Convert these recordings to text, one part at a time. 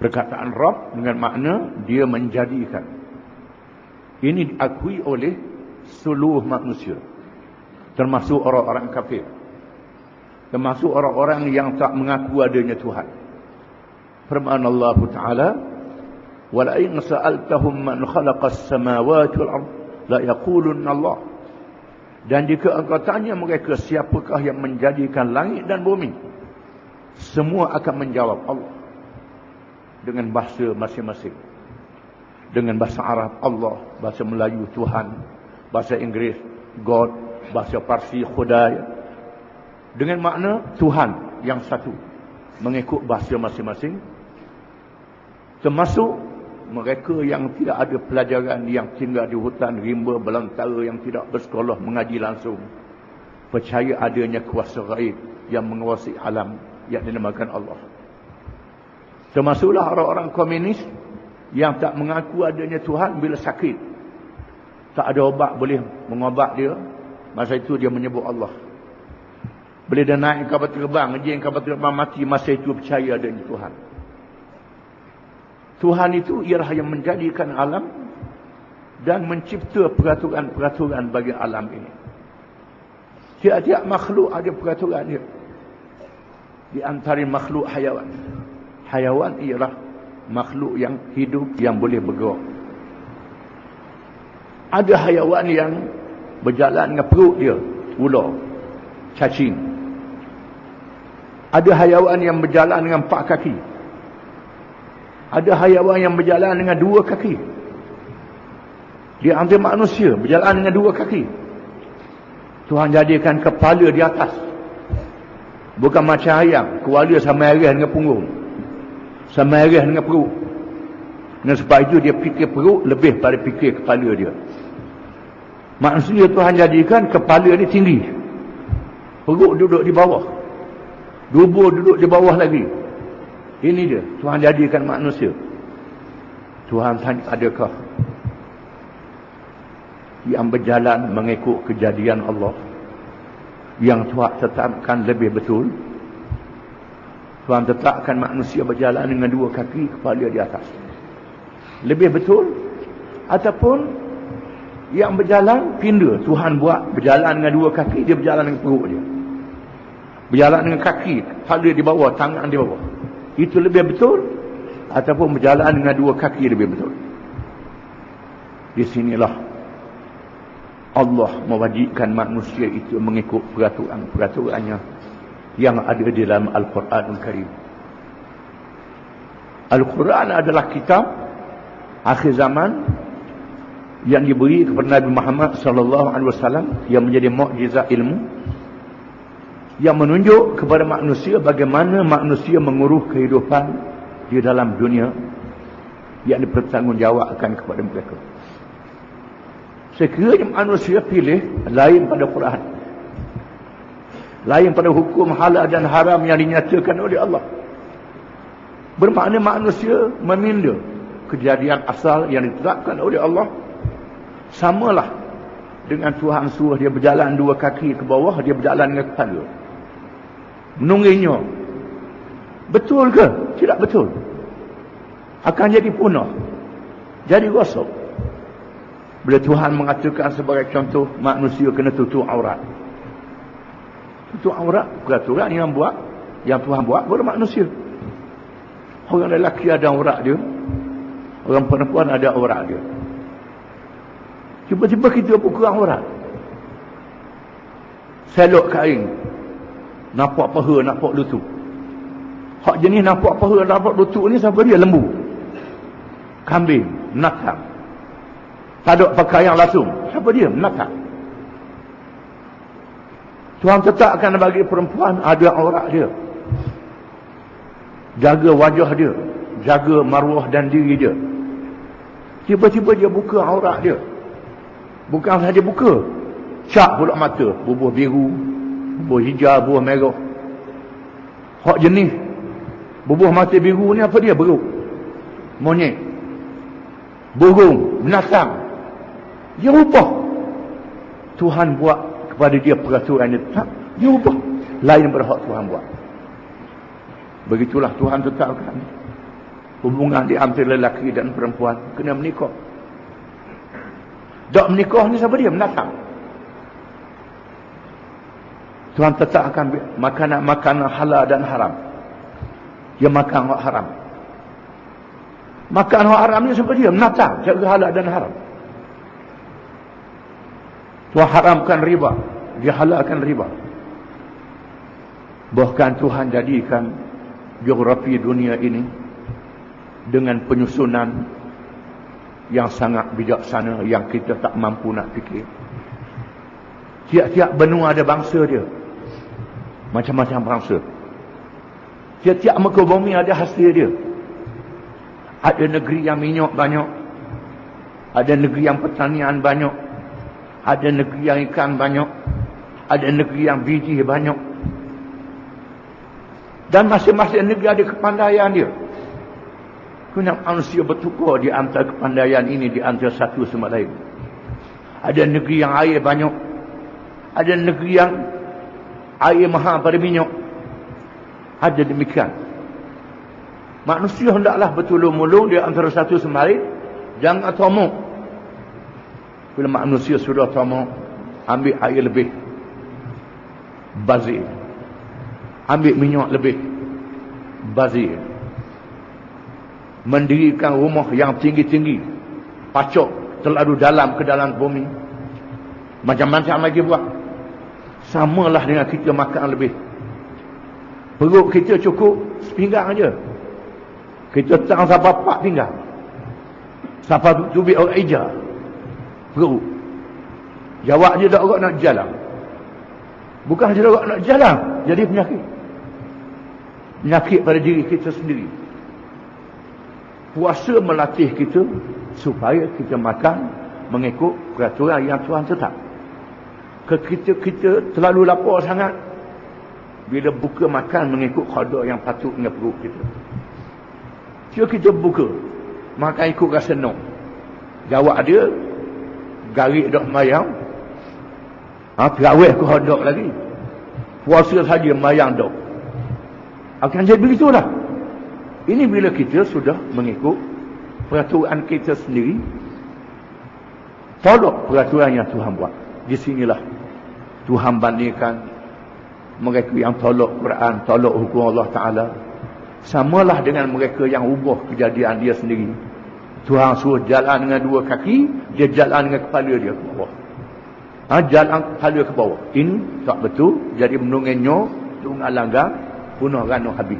Perkataan Rabb dengan makna dia menjadikan. Ini diakui oleh seluruh manusia, termasuk orang-orang kafir, termasuk orang-orang yang tak mengaku adanya Tuhan. Firman Allah Ta'ala, "Wa la in sa'altahum man khalaqas samawati wal ard la yaqulunna Allah." Dan jika engkau tanya mereka siapakah yang menjadikan langit dan bumi, semua akan menjawab Allah dengan bahasa masing-masing. Dengan bahasa Arab Allah, bahasa Melayu Tuhan, bahasa Inggeris God, bahasa Parsi Khudai, dengan makna Tuhan yang satu, mengikut bahasa masing-masing. Termasuk mereka yang tidak ada pelajaran, yang tinggal di hutan rimba belantara, yang tidak bersekolah mengaji langsung, percaya adanya kuasa gaib yang menguasai alam yang dinamakan Allah. Termasuklah orang-orang komunis yang tak mengaku adanya Tuhan. Bila sakit, tak ada obat boleh mengobat dia, masa itu dia menyebut Allah. Bila dia naik kapal terbang, jeng kapal terbang mati, masa itu percaya adanya Tuhan. Tuhan itu ialah yang menjadikan alam dan mencipta peraturan-peraturan bagi alam ini. Tiap-tiap makhluk ada peraturan dia. Di antara makhluk hayawan. Hayawan ialah makhluk yang hidup, yang boleh bergerak. Ada hayawan yang berjalan dengan perut dia, ular, cacing. Ada hayawan yang berjalan dengan 4 kaki. Ada hayawan yang berjalan dengan 2 kaki. Di antara manusia berjalan dengan 2 kaki. Tuhan jadikan kepala di atas. Bukan macam ayam, kepala sama arah dengan punggung, sama arah dengan perut. Dan sebab itu dia fikir perut lebih pada fikir kepala dia. Manusia Tuhan jadikan kepala ni tinggi, perut duduk di bawah, dubur duduk di bawah lagi. Ini dia Tuhan jadikan manusia. Tuhan tanya, adakah yang berjalan mengikut kejadian Allah yang Tuhan tetapkan lebih betul? Tuhan tetapkan manusia berjalan dengan 2 kaki, kepala di atas, lebih betul? Ataupun yang berjalan pindah, Tuhan buat berjalan dengan 2 kaki, dia berjalan dengan perut dia, berjalan dengan kaki, kepala di bawah, tangan di bawah, itu lebih betul? Ataupun berjalan dengan 2 kaki lebih betul? Di sinilah Allah mewajibkan manusia itu mengikut peraturan-peraturannya yang ada di dalam Al-Quranul Karim. Al-Quran adalah kitab akhir zaman yang diberi kepada Nabi Muhammad SAW, yang menjadi mukjizat ilmu, yang menunjuk kepada manusia bagaimana manusia mengurus kehidupan di dalam dunia yang dipertanggungjawabkan kepada mereka. Sekiranya manusia pilih lain pada Quran, lain pada hukum halal dan haram yang dinyatakan oleh Allah, bermakna manusia meminda kejadian asal yang ditetapkan oleh Allah. Samalah dengan Tuhan suruh dia berjalan 2 kaki ke bawah, dia berjalan dengan kepala. Menunggunya betul ke? Tidak betul. Akan jadi punah, jadi rosak. Bila Tuhan mengatakan sebagai contoh, manusia kena tutup aurat. Tutup aurat, peraturan yang Tuhan buat kepada manusia. Orang lelaki ada aurat dia, orang perempuan ada aurat dia. Tiba-tiba kita buka aurat, selok kain, nampak paha, nampak lutut. Hak jenis nampak paha, nampak lutut ni siapa dia? Lembu, kambing, binatang. Tak ada pakaian langsung, siapa dia? Binatang. Tuhan tetapkan bagi perempuan ada aurat dia, jaga wajah dia, jaga maruah dan diri dia. Tiba-tiba dia buka aurat dia. Bukan saja buka, cap pula mata, bubuh biru, bubuh hijau, bubuh merah. Hak jenis bubuh mata biru ni apa dia? Beruk, monyet, burung, binatang. Dia ubah. Tuhan buat kepada dia peraturan dia tetap, dia ubah lain daripada hak Tuhan buat. Begitulah Tuhan tetapkan. hubungan di antara lelaki dan perempuan kena menikah. Tak menikah ni siapa dia? Menatang. Tuhan tetapkan makanan halal dan haram. Dia makan hak haram. Makan hak haram ni siapa dia? Menatang jaga halal dan haram. Tuhan haramkan riba, dia halalkan riba. Bahkan Tuhan jadikan geografi dunia ini dengan penyusunan yang sangat bijaksana yang kita tak mampu nak fikir. Tiap-tiap benua ada bangsa dia. Macam-macam bangsa. Tiap-tiap muka bumi ada hasil dia. Ada negeri yang minyak banyak. Ada negeri yang pertanian banyak. Ada negeri yang ikan banyak. Ada negeri yang biji banyak. Dan masing-masing negeri ada kepandaian dia. Kena manusia bertukar di antara kepandaian ini di antara satu sama lain. Ada negeri yang air banyak. Ada negeri yang air mahal pada minyak. Ada demikian. Manusia hendaklah bertolong-menolong di antara satu sama lain. Jangan tamak. Bila manusia sudah tamak, ambil air lebih, bazir. Ambil minyak lebih, bazir. Mendirikan rumah yang tinggi-tinggi, pacok terlalu dalam ke dalam bumi. Macam-macam lagi buat. Samalah dengan kita makan lebih. Perut kita cukup sepinggang aja. Kita tak sampai 4 pinggang. Sampai tubik orang eja. Perut. Jawab je tak orang nak jalan. Bukan saja orang nak jalan, jadi penyakit. Penyakit pada diri kita sendiri. Puasa melatih kita supaya kita makan mengikut peraturan yang Tuhan tetap. Kita terlalu lapar sangat, bila buka makan mengikut qada yang patut dengan perut kita. Jika kita buka makan ikut rasa nak, jawab dia garik dok mayang, terawih ke hodok lagi, puasa saja mayang dok, akan jadi begitulah. Ini bila kita sudah mengikut peraturan kita sendiri, tolak peraturan yang Tuhan buat. Di sinilah Tuhan bandingkan mereka yang tolak Quran, tolak hukum Allah Ta'ala, samalah dengan mereka yang ubah kejadian dia sendiri. Tuhan suruh jalan dengan 2 kaki, dia jalan dengan kepala dia ke bawah. Jalan kepala ke bawah. Ini tak betul. Jadi menungengnya, tunggal langgar, punah rana habis.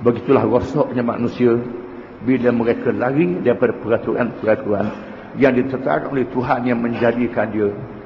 Begitulah rosaknya manusia bila mereka lari daripada peraturan-peraturan yang ditetapkan oleh Tuhan yang menjadikan dia